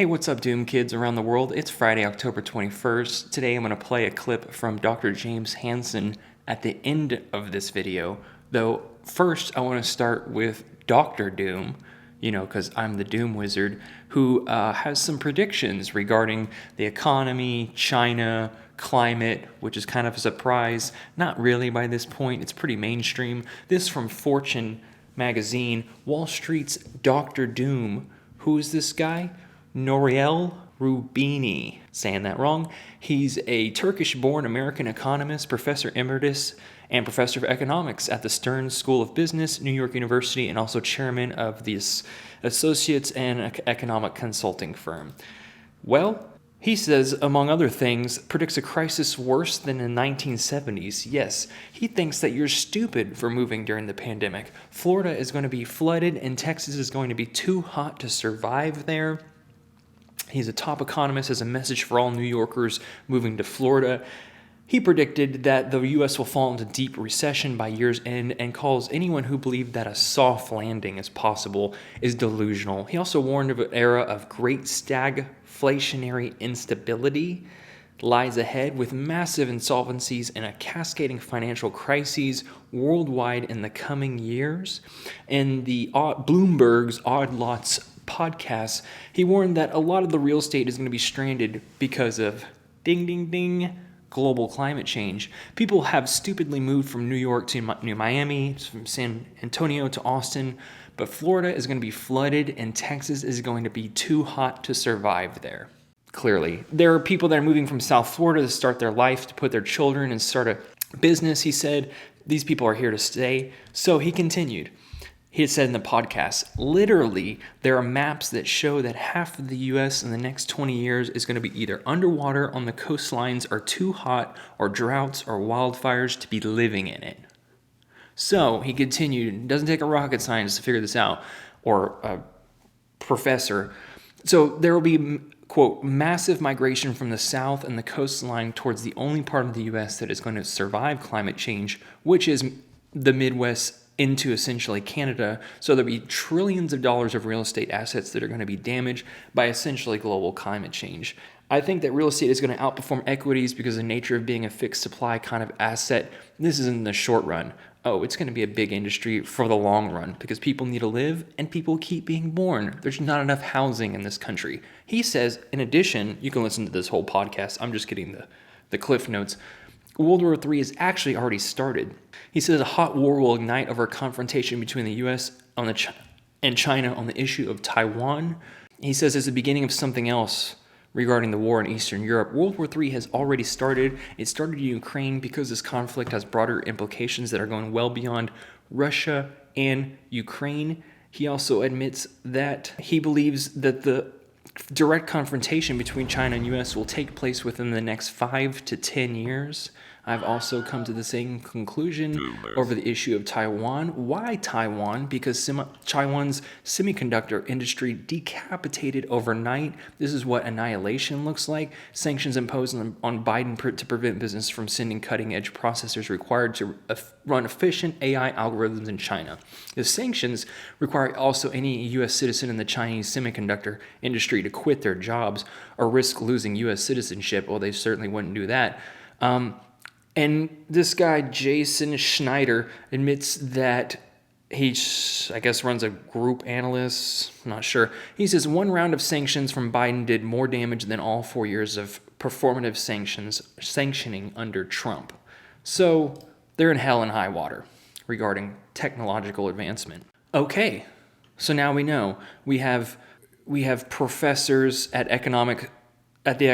Hey, what's up, Doom kids around the world? It's Friday, October 21st. Today I'm going to play a clip from Dr. James Hansen at the end of this video. Though, first I want to start with Dr. Doom, because I'm the Doom Wizard, who has some predictions regarding the economy, China, climate, which is kind of a surprise. Not really by this point, it's pretty mainstream. This from Fortune magazine, Wall Street's Dr. Doom. Who is this guy? Nouriel Roubini. Saying that wrong. He's a Turkish-born American economist, professor emeritus, and professor of economics at the Stern School of Business, New York University, and also chairman of the Associates and Economic Consulting firm. Well, he says, among other things, predicts a crisis worse than the 1970s. Yes, he thinks that you're stupid for moving during the pandemic. Florida is going to be flooded, and Texas is going to be too hot to survive there. He's a top economist, has a message for all New Yorkers moving to Florida. He predicted that the U.S. will fall into deep recession by year's end and calls anyone who believed that a soft landing is possible is delusional. He also warned of an era of great stagflationary instability lies ahead with massive insolvencies and a cascading financial crises worldwide in the coming years. In the Bloomberg's Odd Lots podcast, he warned that a lot of the real estate is going to be stranded because of ding, ding, ding, global climate change. People have stupidly moved from New York to Miami, from San Antonio to Austin, but Florida is going to be flooded and Texas is going to be too hot to survive there. Clearly, there are people that are moving from South Florida to start their life, to put their children and start a business. He said, these people are here to stay. So he continued. He had said in the podcast, literally, there are maps that show that half of the U.S. in the next 20 years is going to be either underwater on the coastlines or too hot or droughts or wildfires to be living in it. So he continued, it doesn't take a rocket scientist to figure this out, or a professor. So there will be, quote, massive migration from the south and the coastline towards the only part of the U.S. that is going to survive climate change, which is the Midwest into essentially Canada. So there'll be trillions of dollars of real estate assets that are going to be damaged by essentially global climate change. I think that real estate is going to outperform equities because of the nature of being a fixed supply kind of asset. This is in the short run. Oh, it's going to be a big industry for the long run because people need to live and people keep being born. There's not enough housing in this country. He says, in addition, you can listen to this whole podcast. I'm just getting the cliff notes. World War III has actually already started. He says a hot war will ignite over a confrontation between the U.S. and China on the issue of Taiwan. He says it's the beginning of something else regarding the war in Eastern Europe. World War III has already started. It started in Ukraine because this conflict has broader implications that are going well beyond Russia and Ukraine. He also admits that he believes that the direct confrontation between China and U.S. will take place within the next 5 to 10 years. I've also come to the same conclusion over the issue of Taiwan. Why Taiwan? Because Taiwan's semiconductor industry decapitated overnight. This is what annihilation looks like. Sanctions imposed on Biden to prevent business from sending cutting-edge processors required to run efficient AI algorithms in China. The sanctions require also any U.S. citizen in the Chinese semiconductor industry to quit their jobs or risk losing U.S. citizenship. Well, they certainly wouldn't do that. And this guy, Jason Schneider, admits that he, I guess, runs a group analyst. I'm not sure. He says one round of sanctions from Biden did more damage than all 4 years of performative sanctioning under Trump. So they're in hell and high water regarding technological advancement. Okay, so now we know. We have professors at professor at the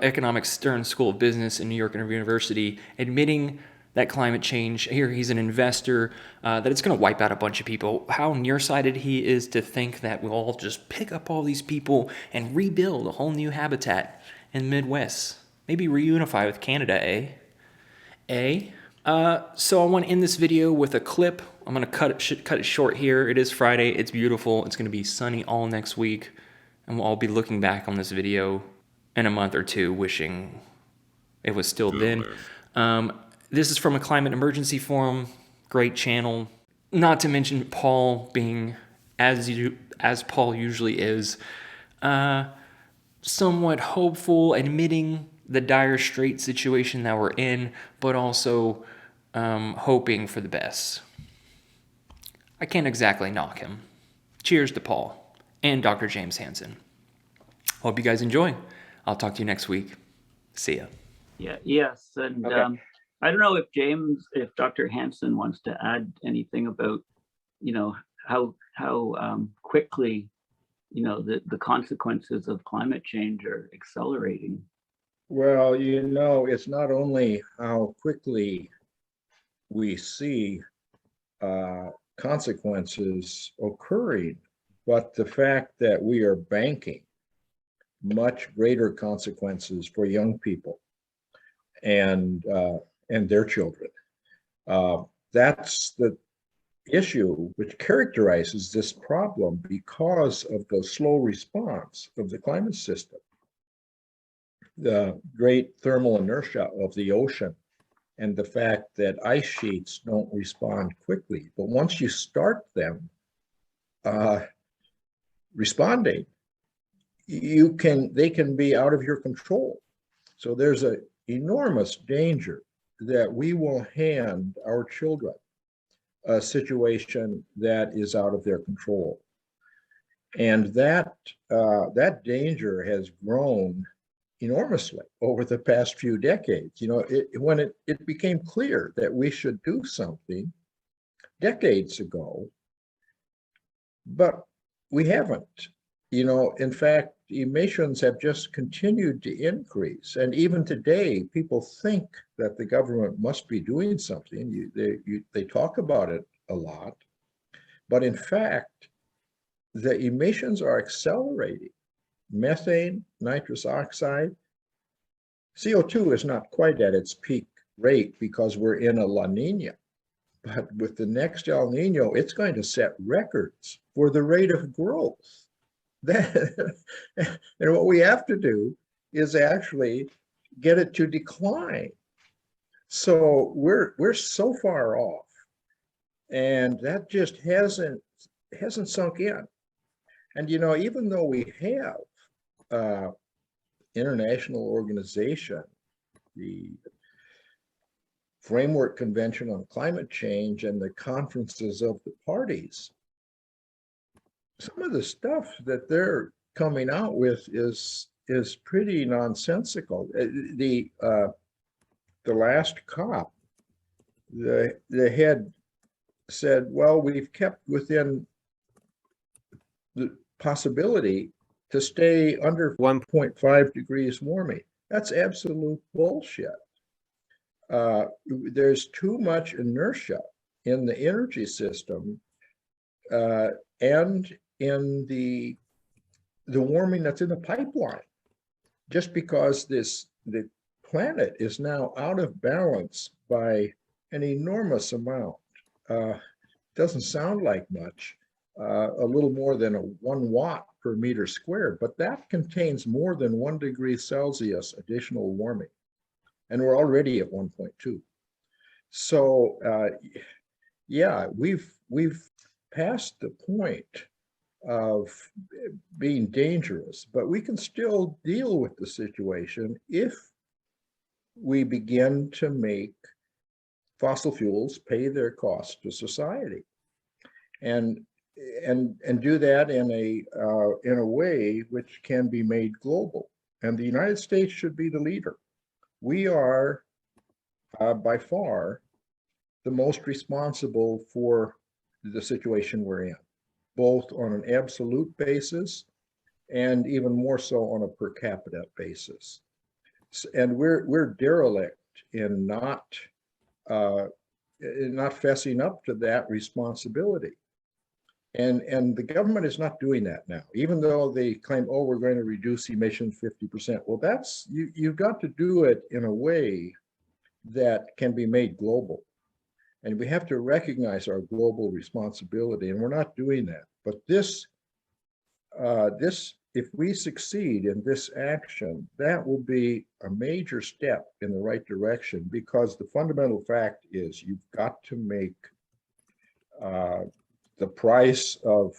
economics Stern School of Business in New York University admitting that climate change, here he's an investor, that it's going to wipe out a bunch of people. How nearsighted he is to think that we'll all just pick up all these people and rebuild a whole new habitat in the Midwest. Maybe reunify with Canada, eh? So I want to end this video with a clip. I'm going to cut it short here. It is Friday. It's beautiful. It's going to be sunny all next week. And we'll all be looking back on this video in a month or two, wishing it was still then. This is from a climate emergency forum. Great channel. Not to mention Paul being, as Paul usually is, somewhat hopeful, admitting the dire strait situation that we're in, but also hoping for the best. I can't exactly knock him. Cheers to Paul and Dr. James Hansen. Hope you guys enjoy. I'll talk to you next week. See ya. Yeah, yes. And Okay. I don't know if Dr. Hansen wants to add anything about, how quickly, the consequences of climate change are accelerating. Well, it's not only how quickly we see consequences occurring, but the fact that we are banking much greater consequences for young people and their children. That's the issue which characterizes this problem because of the slow response of the climate system. The great thermal inertia of the ocean and the fact that ice sheets don't respond quickly. But once you start them responding, they can be out of your control. So there's an enormous danger that we will hand our children a situation that is out of their control. And that danger has grown enormously over the past few decades. When it became clear that we should do something decades ago, but we haven't. In fact, emissions have just continued to increase. And even today, people think that the government must be doing something. They talk about it a lot. But in fact, the emissions are accelerating. Methane, nitrous oxide, CO2 is not quite at its peak rate because we're in a La Nina. But with the next El Nino, it's going to set records for the rate of growth. And what we have to do is actually get it to decline. So we're so far off, and that just hasn't sunk in. And even though we have international organization, the Framework Convention on Climate Change, and the conferences of the parties, some of the stuff that they're coming out with is pretty nonsensical. The last COP, the head said, well, we've kept within the possibility to stay under 1.5 degrees warming. That's absolute bullshit. There's too much inertia in the energy system and in the warming that's in the pipeline. Just because the planet is now out of balance by an enormous amount. Doesn't sound like much, a little more than 1 watt per meter squared, but that contains more than 1 degree Celsius additional warming. And we're already at 1.2. So yeah, we've past the point of being dangerous, but we can still deal with the situation if we begin to make fossil fuels pay their cost to society, and do that in a way which can be made global. And the United States should be the leader. We are by far the most responsible for the situation we're in, both on an absolute basis and even more so on a per capita basis. And we're derelict in not fessing up to that responsibility. And the government is not doing that now, even though they claim, oh, we're going to reduce emissions 50%. Well, that's you've got to do it in a way that can be made global. And we have to recognize our global responsibility, and we're not doing that. But this, if we succeed in this action, that will be a major step in the right direction, because the fundamental fact is you've got to make the price of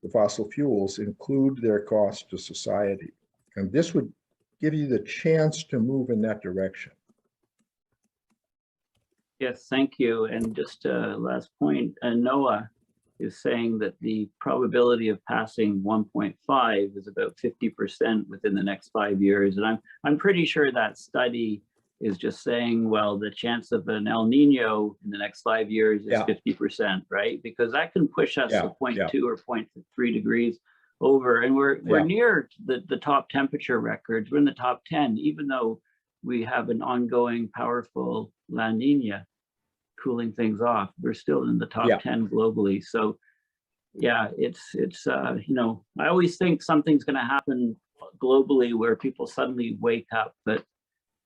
the fossil fuels include their cost to society. And this would give you the chance to move in that direction. Yes, thank you. And just last point, NOAA is saying that the probability of passing 1.5 is about 50% within the next 5 years. And I'm pretty sure that study is just saying, well, the chance of an El Nino in the next 5 years is 50%, right? Because that can push us to 0.2 or 0.3 degrees over. And we're near the top temperature records. We're in the top 10, even though we have an ongoing powerful La Nina cooling things off. We're still in the top 10 globally. So yeah, it's you know, I always think something's going to happen globally where people suddenly wake up, but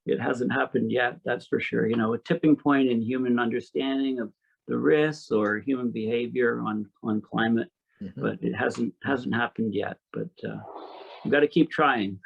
it hasn't happened yet, that's for sure. You know, a tipping point in human understanding of the risks or human behavior on climate, but it hasn't happened yet. But we've got to keep trying.